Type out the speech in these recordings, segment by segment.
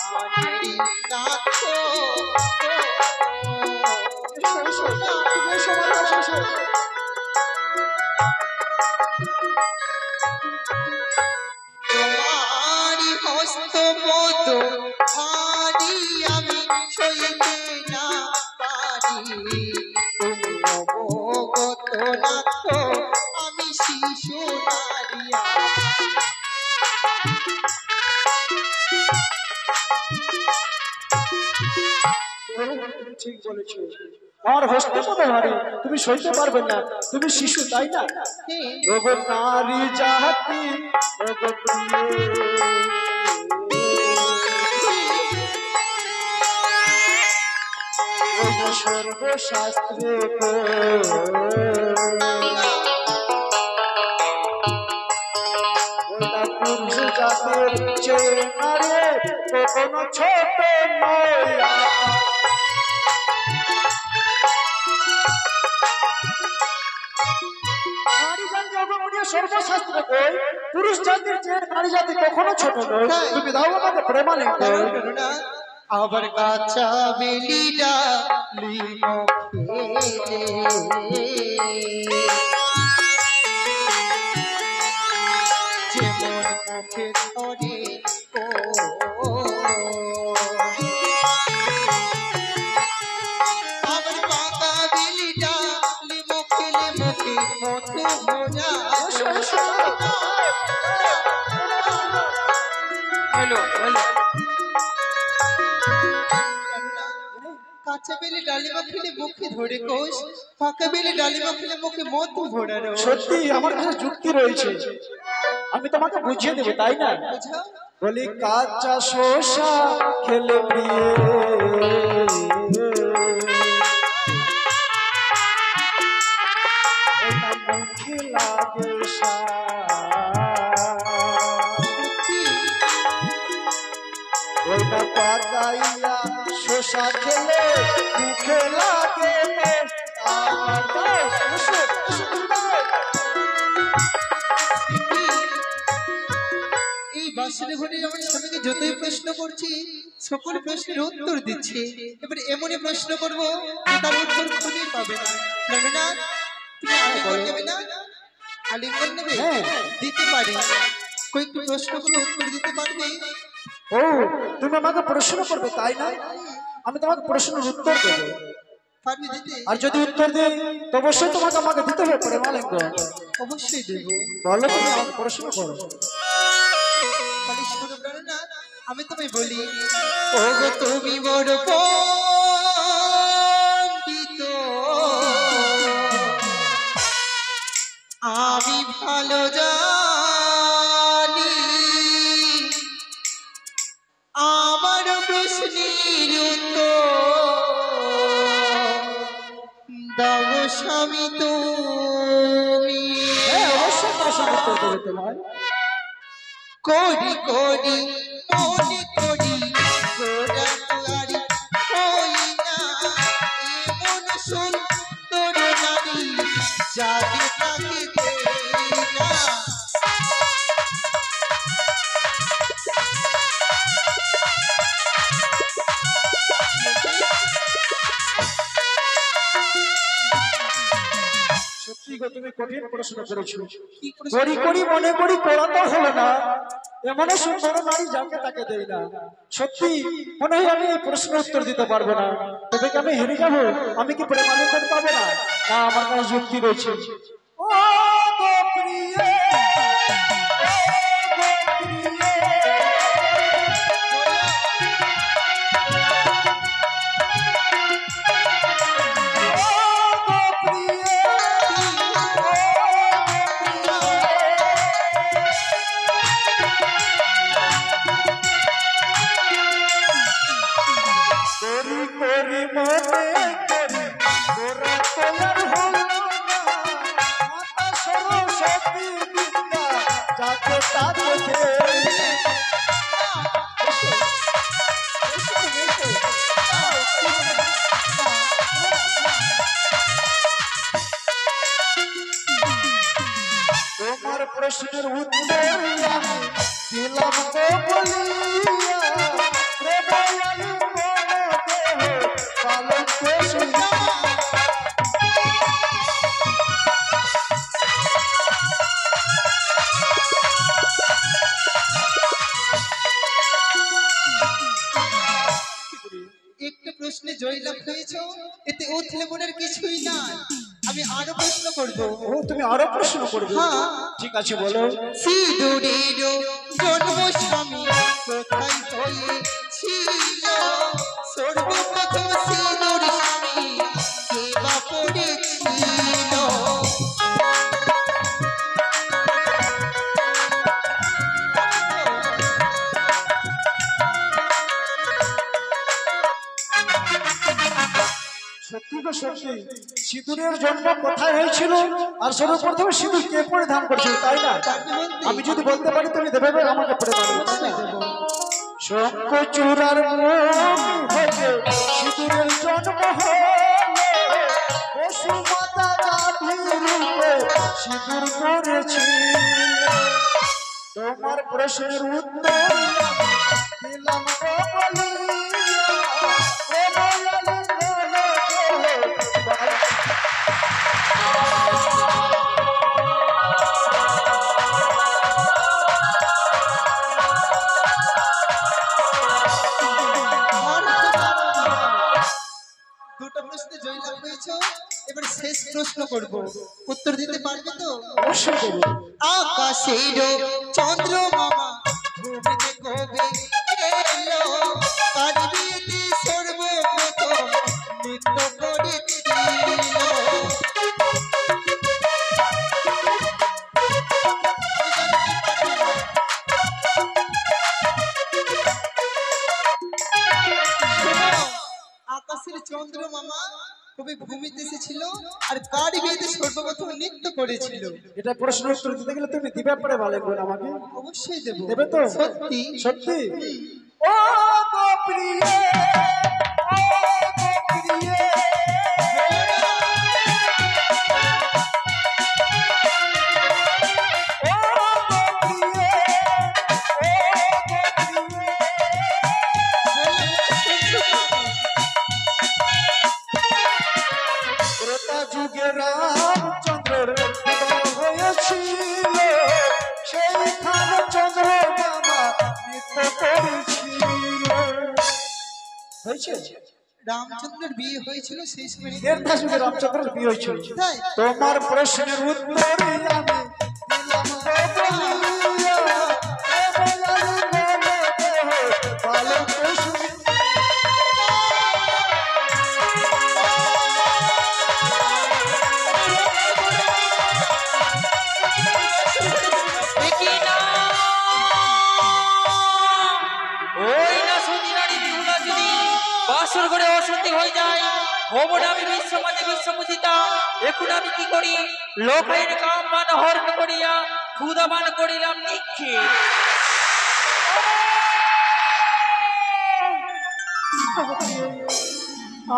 তোমারি হস্ত পদ ভারী আমি সইতে না পারি। তুমি অবগত নাথ আমি শিশু নারিয়া। ঠিক বলেছো, আমার হস্তে পদে ভারী, তুমি সইতে পারবে না, তুমি শিশু তাই না? ওগো নারী জাতি ওগো প্রিয়, ওগো সর্বশাস্ত্রে ওটা পুরুষ জাতের চেয়ে নারী কখনো ছোট নয়। সর্বশাস্ত্রে কই পুরুষ জাতির চেয়ে নারী জাতি কখনো ছোট নয়। তুমি দাও আমাকে প্রেমালিঙ্গ। আবার কাঁচা বেলিটা যেমন মুখে ধরে আবার পাকা বেলিটা মুখে মুখে মধু ভোজা। হ্যালো হ্যালো, কাঁচা বেলে ডালিমা খেলে মুখে ধরে কোষ, পাকা বেলে ডালিমা খেলে মুখে মধু ভরানো। সত্যি আমার কাছে যুক্তি রয়েছে, আমি তোমাকে বুঝিয়ে দেবো তাই না? বলি কাঁচা শসা খেলে প্রিয়ে মুখে লাগে ওইটা পাকাইয়া শসা খেলে মুখে লাগে। এই বাসনে ঘটে আমার স্বামীকে যতই প্রশ্ন করছি সকল প্রশ্নের উত্তর দিচ্ছে, এবার এমনই প্রশ্ন করবো যে তার উত্তর খুঁজে পাবে না। রবীন্দ্রনাথ, তুমি আলিঙ্গন নেবে না? আলিঙ্গন নেবে? দিতে পারি। কয়েকটি প্রশ্ন করে উত্তর দিতে পারবে? ও তুমি আমাকে প্রশ্ন করবে তাই না? আমি তোমাকে প্রশ্নের উত্তর দেবো। পারবে দিতে? আর যদি উত্তর দিই তো অবশ্যই তোমাকে আমাকে দিতে হবে প্রেমালিঙ্গ। অবশ্যই দেব। বলো তুমি আমাকে প্রশ্ন করো। তাহলে শোনো রবীন্দ্রনাথ, আমি তোমায় বলি, ওগো তুমি বড় পণ্ডিত, আমি ভালো জানি আমার প্রশ্নের উত্তর দাও স্বামী তুমি। অবশ্যই প্রশ্ন উত্তর দেবে তোমার। কোডি কোডি মনে কোডি গোরা তুয়ারি হই না এমন সুন্দর নারী যাকে তাকে দেই না। সত্যি গো তুমি কঠিন প্রশ্ন করেছো। করি করি মনে করি করা তো হলো না, এমন সুন্দর নারী যাকে তাকে দেই না। সত্যি মনে হয় আমি এই প্রশ্নের উত্তর দিতে পারবো না। তবে কি আমি হেরে যাবো? আমি কি প্রেমালিঙ্গ পাবো না? না, আমার কাছে যুক্তি রয়েছে। ও গো প্রিয়ে তোমার প্রশ্নের উত্তর দিলাম তো বলিয়া প্রশ্নে জয়লাভ হয়েছো, এতে উথলে মনের কিছুই নাই। আমি আরো প্রশ্ন করব। ও তুমি আরো প্রশ্ন করবে? হ্যাঁ। ঠিক আছে বলো। সিঁদুরের জন্ম স্বামী কোথায় হয়েছিল? সর্বপ্রথম সিঁদুর স্বামী কে বা পড়েছিল? সত্যি গো সত্যি, সিঁদুরের জন্ম কোথায় হয়েছিল আর সর্বপ্রথম সিঁদুর কে পরিধান করছিল, তাই না? আমি যদি বলতে পারি তুমি দেবে আমাকে পড়ে পারবে, তাই না? শঙ্খচূড়ার মুখ হতে সিঁদুরের জন্ম হলো, বসুমাতা গাভীর রূপে সিঁদুর পরেছিল। তোমার প্রশ্নের উত্তর দিলাম গো দুটো প্রশ্নে জয়লাভ হয়েছো, এবার শেষ প্রশ্ন করব, উত্তর দিতে পারবে তো? অবশ্যই দেবো। আকাশের চন্দ্রমামা ভূমিতে কবে এলো? কার বিয়েতে সর্বপ্রথম নৃত্য করেছিল? শোনো, আকাশের চন্দ্রমামা কবি ভূমিতে এসেছিল আর কার বিয়েতে সর্বপ্রথম নৃত্য করেছিল? এটা প্রশ্ন উত্তর দিতে গেলে তুমি দিবে পরে ভালো করে আমাকে। অবশ্যই দেব। দেবে তো? সত্যি সত্যি? ও গো প্রিয়ে, ও গো প্রিয়ে, ও গো প্রিয়ে, ও গো প্রিয়ে। ত্রেতা যুগে রামচন্দ্রের বিবাহ হয়েছিল, সেইখানে চন্দ্রমামা নৃত্য করেছিল। হয়েছে? রামচন্দ্রের বিয়ে হয়েছিল সেই সময়। ত্রেতা যুগে রামচন্দ্রের বিয়ে হয়েছিল। তাই তোমার প্রশ্নের উত্তর আমি দিলাম গো বলিয়া, ও বলালি বলো তো ভালো প্রশ্ন। দেখি না, ওই না সতী নারী বিহুলা যদি বাসর করে অসতী হয়ে যায়, হব না আমি বিশ্বমাতে বিশ্বপূজিতা। এখন আমি কি করি? লোকের কাম মান হরণ করিয়া ক্ষুদামান করিলাম নিক্ষেপ।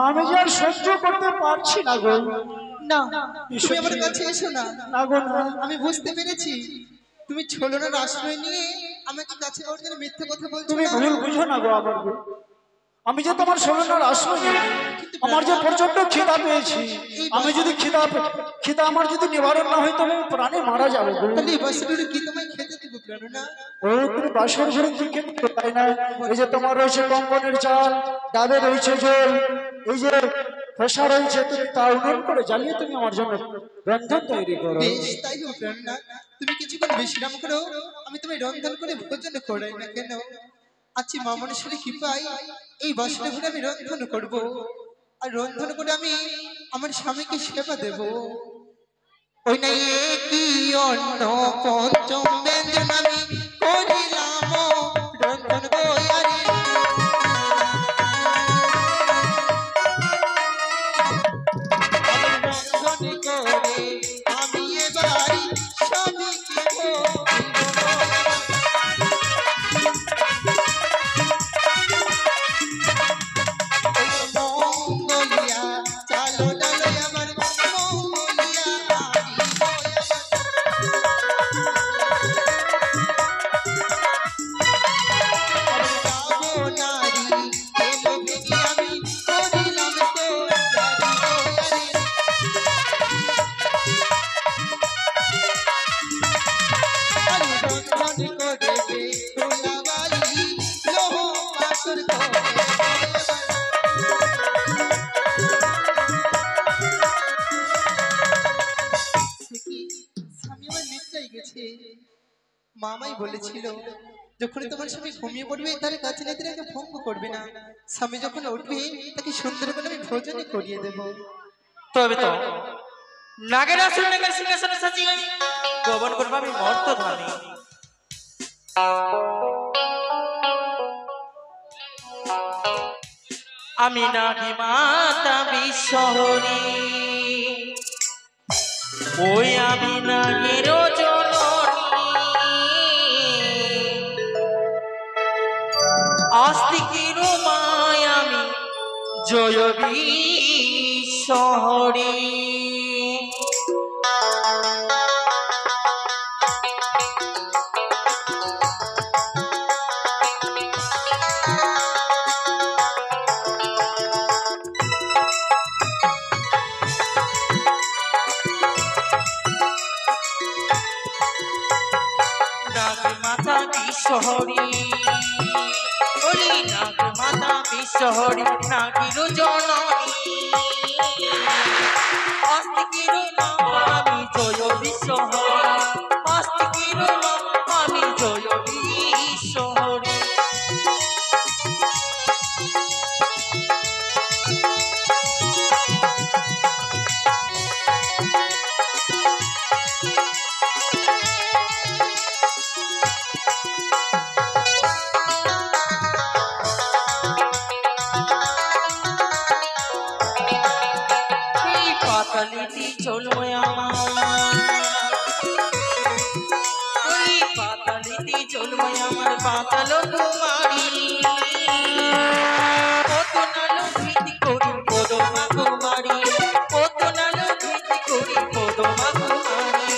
আমি যে আর সহ্য করতে পারছি না গো। না, তুমি আমার কাছে এসো না। না গো না। আমি বুঝতে পেরেছি তুমি ছলনার আশ্রয় নিয়ে আমাকে কাছে পাওয়ার জন্য মিথ্যে কথা বলছো। তুমি না? ভুল বুঝো না গো আমার গো। আমি যে তোমার শরণার আশ্রয় নিই, আমার যে প্রচন্ড খিদা পেয়েছি, আমি যদি খিদা আমার যদি নিবারণ না হয় তবে আমি প্রাণে মারা যাবো গো। তাহলে এই বাসিগুলো কি তোমায় খেতে দেবো প্রাণ না? ও তুমি বাসর ঘরে কি খেতে পাই না? এই যে তোমার রয়েছে কঙ্কনের চাল, ডাবে রয়েছে জল, এই যে ফেসা রয়েছে, তুমি তা উন্নয়ন করে জ্বালিয়ে তুমি আমার জন্য রন্ধন তৈরি করো। বেশ, তাই হোক প্রাণ না। তুমি কিছুক্ষণ বিশ্রাম করো, আমি তোমায় রন্ধন করে ভোজন করাই না কেন? আচ্ছা, মা মনসুরি কৃপায় এই বাসনে ঘুরে আমি রন্ধন করব, আর রন্ধন করে আমি আমার স্বামীকে সেবা দেব। ওই নাই কি অন্য পঞ্চম ব্যঞ্জন আমি করিলাম রন্ধন বয়ারে। রন্ধন করে আমি এবারে স্বামীকে মঙ্গলিয়া চালো ডালো আমার মঙ্গলিয়া আমায় বলেছিল যখন তোমার স্বামী ঘুমিয়ে পড়বে তার কাছে নিয়ে তাকে ভঙ্গ করবে না, স্বামী যখন উঠবে তাকে সুন্দর করে আমি ভোজনে করিয়ে দেব। তবে তো নাগের আসল নাগের সিংহাসনে সাজিয়ে গোবন করবো আমি মর্ত ধানে। আমি নাগি মাতা বিশ্বহরি, ওই আমি নাগের জননী, আস্তিকের মায় আমি জয় বিশ্বহরি। নাগমাতা বিশ্বহরি, বলি নাগমাতা বিশ্বহরি, নাগির জননী, আস্তিকের মা আমি জয় বিশ্বহরি, আস্তিকের মা আমি জয় বিশ্বহরি। পাতালিটি চলবো আমার, ওই পাতালিটি চলবো আমার পাতাল কুমারী, কত নালো ভীতি করি পদমা কুমারী, কত নালো ভীতি করি পদমা কুমারী।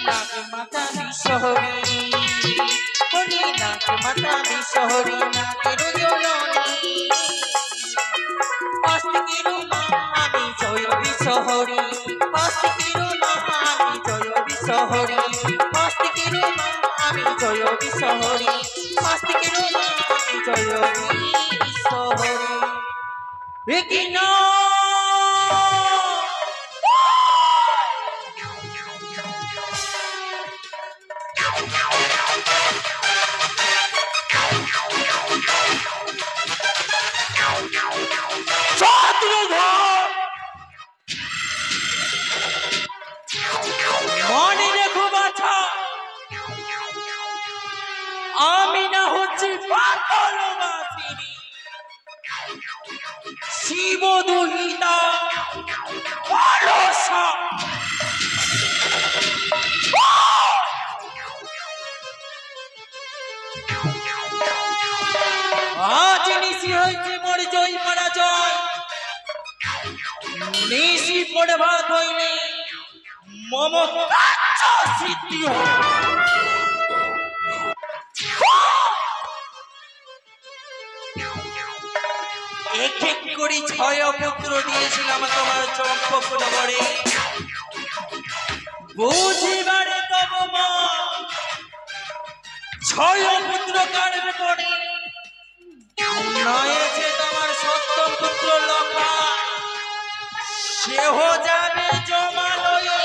নাগমাতা বিশ্বহরি, হরি নাগমাতা বিশ্বহরি, নাগের জননী, আস্তিকের মা আমি জয় বিশ্বহরি, আস্তিকের মা আমি জয় বিশ্বহরি, আস্তিকের মা আমি জয় বিশ্বহরি, আস্তিকের মা আমি জয় বিশ্বহরি। একই না মনে রেখো বাছা, আমি না হচ্ছি পাতালবাসিনী, শিব দুহিতা অলসা। আজ নিশি হয়েছে মোর জয় পরাজয়, নিশি পড়ে ভাত হইলে মম কাচ্চা সিদ্ধি হয়। এক এক করে 6 পুত্র দিয়েছিলাম তোমার চম্পক নগরে, বুঝিবারে তব মা 6 পুত্র কারবে পড়ে, নয়েছে তোমার 7ম পুত্র লক্ষা, সেহ যাবে জমালয়ে,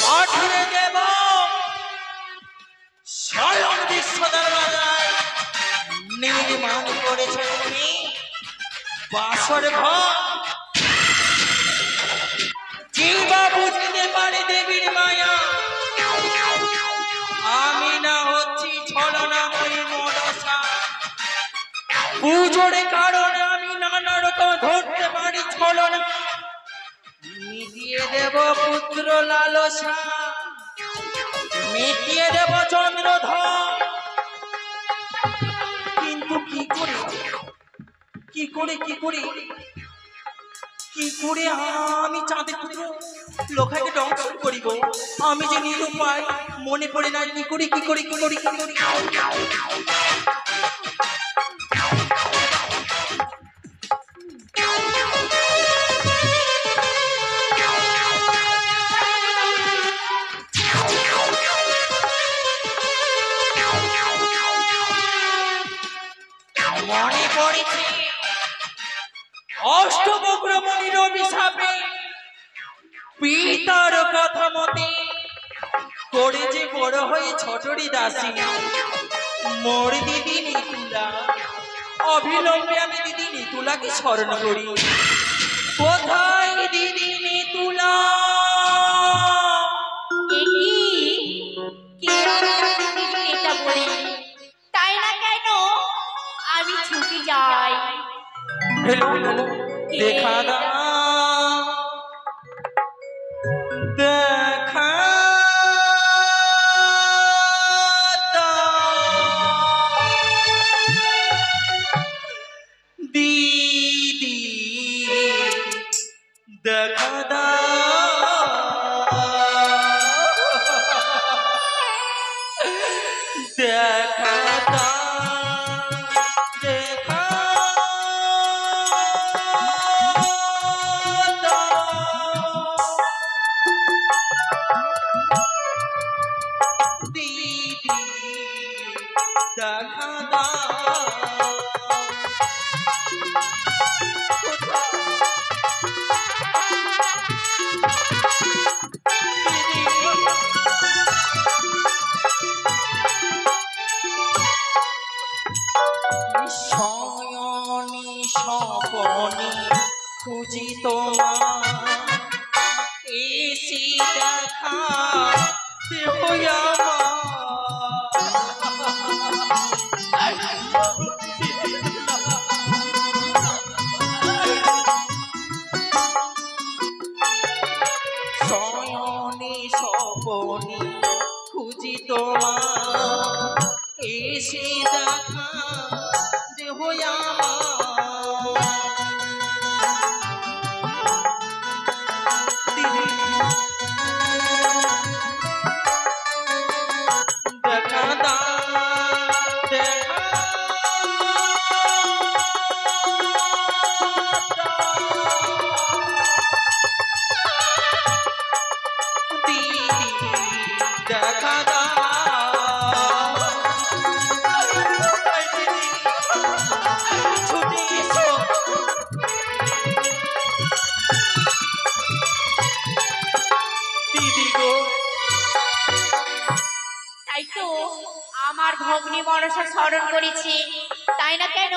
পাঠিয়ে দেব স্বয়ং বিশ্ব দরবাজায়, নির্মাণ করেছে তুমি বাসর ঘর। জিবা বুঝতে পারে দেবীর মায়া, আমি না হচ্ছি ছলনাময়ী মনসা, পুজোর কারণে আমি নানা রকম ধরতে পারি ছলনা, মিটিয়ে দেব পুত্র লালসা, মিটিয়ে দেব চন্দ্রধর। কিন্তু কি করে কি করে কি করে কি করে আমি চাঁদের পুত্র লোকাকে দংশন করিব, আমি যে নিরুপায়, মনে পড়ে না কি করি কি করি কি করি কি করি। করে যে বড় হয়ে ছোটরি দাসী মোর দিদি নিতুলা, অবিলম্বে আমি দিদি নিতুলাকে স্মরণ করি। কোথায় দিদি নিতুলা? এটা বলি তাই না কেন আমি ছুটি যাই। হেলো দেখা দা, দেখা দাও। দিদি দেখা দাও, দেখা দাও, দেখা দাও। দিদি দেখা দাও। শয়নে স্বপনে খুঁজি তোমার, এসে দেখা দেহ শয়নে স্বপনে খুঁজি তোমার, এসে দেখা দেহ দেখা দাও, দেখা দাও। দিদি দেখা দাও। ছুটে এসো। দিদি গো, তাই তো আমার ভগ্নী মনসা স্মরণ করেছি, তাই না কেন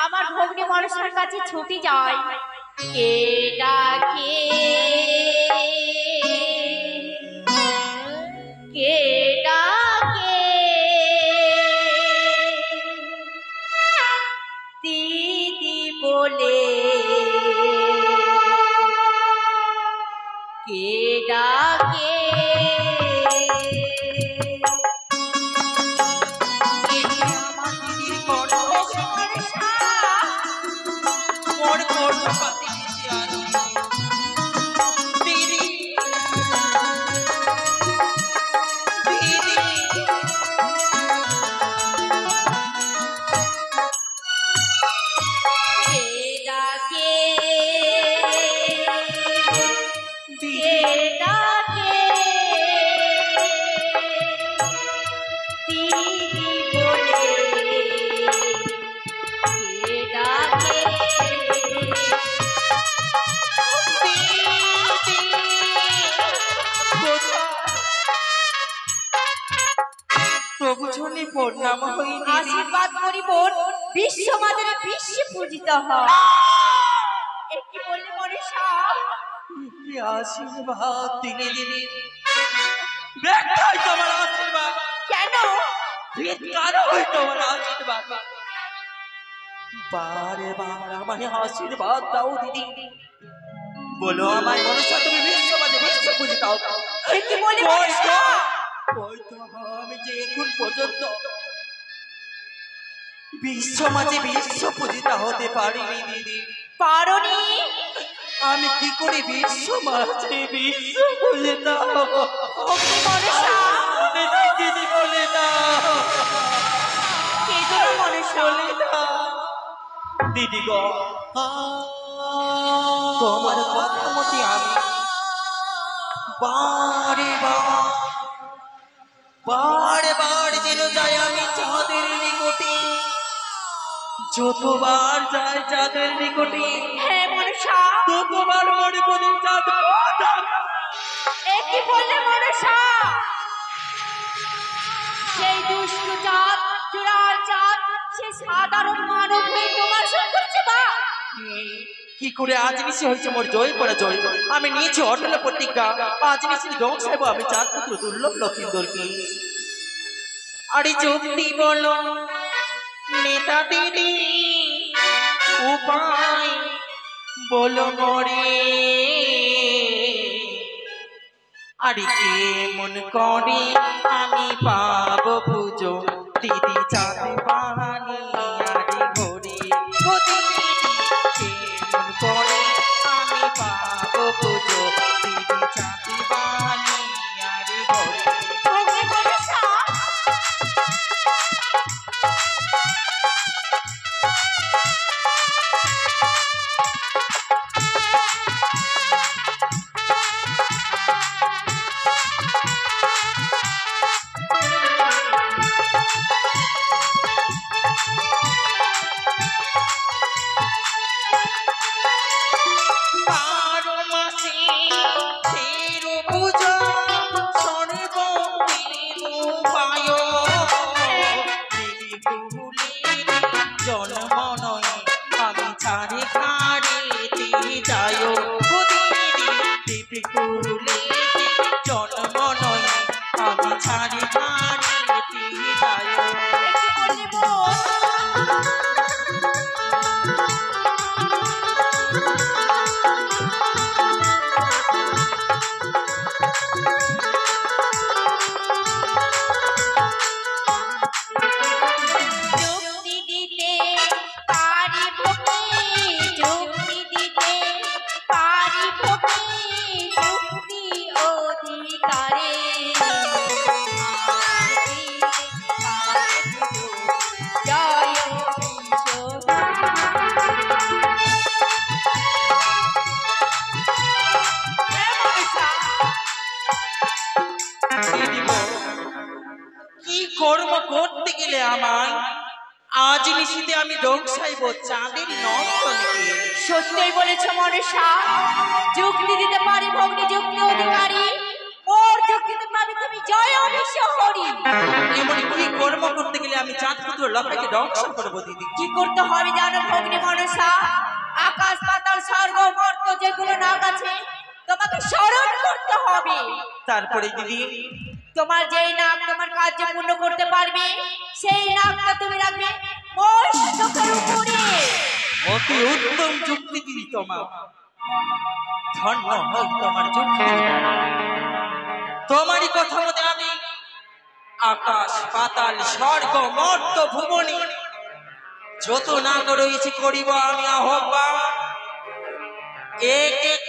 আমার ভগ্নী মনসার কাছে ছুটি যায়। কে ডাকে, কে ডাকে, দিদি বলে, কে ডাকে। মোর কর্ণ পাতি শিয়ারি। দিদি দিদি কে ডাকে, কে ডাকে, দিদি বলে, কে ডাকে। প্রভু জনে প্রণাম হই দিদি। আশীর্বাদ করি বোন, বিশ্ব মাতারে বিশ্বে পূজিত হয়। একটি বললে মনসা, কি আশীর্বাদ দিদি দিদি। ব্যাখ্যাই তোমার আশীর্বাদ, কেন ভিক্ষার হই তোমার আশীর্বাদ। বারে বার আমায় আশীর্বাদ দাও দিদি। বলো আমায় মনসা তুমি বিশ্ব মাঝে বিশ্ব পূজিত হও। একটি বললে ওই মনসা, তো, ওই তো আমি যে এখন পর্যন্ত বিশ্ব মাঝে বিশ্ব পূজিতা হতে পারিনি দিদি। পারনি। আমি কি করে বিশ্ব মাঝে বিশ্ব পূজিতা হব? অগ্নি মনসা, দিদি দিদি বলে দাও, কেঁদো না মনসা। বলে দাও দিদি গো, তোমার কথা মতে আমি বারে বার যেন যাই আমি চাঁদের নিকটে, যতবার যাই চাঁদের নিকটে হ্যাঁ মনসা, ততবার মনে করি চাঁদ একটি বললে মনসা, সাধারণ মানব হয়ে তোমার সঙ্গ করছে বা কি করে আজ নিশি হয়েছে মোর জয় পরে জয়। আমি নিয়েছি অটল প্রতিজ্ঞা, আজ নিশি ধ্বংস হইব আমি চার পুত্র দুর্লভ লক্ষিন্দরকে। আরে যুক্তি বলো নেতা দিদি, উপায় বলো মরে, আরে কেমন করে আমি পাবো পুজো দিদি চাঁদে বাহানি আরে ঘরে। ও দিদি কেমন করে আমি পাবো পুজো দিদি চাঁদে বাহানি আরে ঘরে। ভগ্নী মনসা বারো মাসে তেরো পুজো সর্বদিন উপায়, দিদি ভুলে জন্ম নয় আমি ছাড়ে খাড়েতে যায়। ও দিদি দিদি ভুলে জন্ম নয় আমি ছাড়ে খাড়েতে যায়। একটু বললে বোন যুক্তি দিতে পারিব কি যুক্তি দিতে পারিব কি যুক্তি অধিকারে জয় দিদি গো, কি কর্ম করতে গেলে আমায় আজ নিশিতে আমি ধ্বংসাইব চাঁদের নন্দনকে। সত্যই বলেছ মনসা, যুক্তি দিতে পারি ভগ্নী যুক্তি অধিকারী, ওর যুক্তিতে পাবে তুমি জয় বিশ্ব হরি। এমন কি কর্ম করতে গেলে আমি চাঁদ পুত্র লক্ষাকে ধ্বংস করবো দিদি? কি করতে হবে জানো ভগ্নী মনসা? আকাশ পাতাল স্বর্গ মর্ত যেগুলো নাগ আছে তোমাকে স্মরণ করতে হবে। তারপরে দিদি তোমার যেই নাক তোমার কার্য পূর্ণ করতে পারবে সেই নাকটা তুমি রাখবে মস্তকের উপরে। অতি উত্তম যুক্তি দিদি তোমার, ধন্য হোক তোমার যুক্তি। তোমারই কথা মতে আমি আকাশ পাতাল স্বর্গ মর্ত ভুবনে যত নাগ রয়েছে করিব আমি আহ্বান। এক এক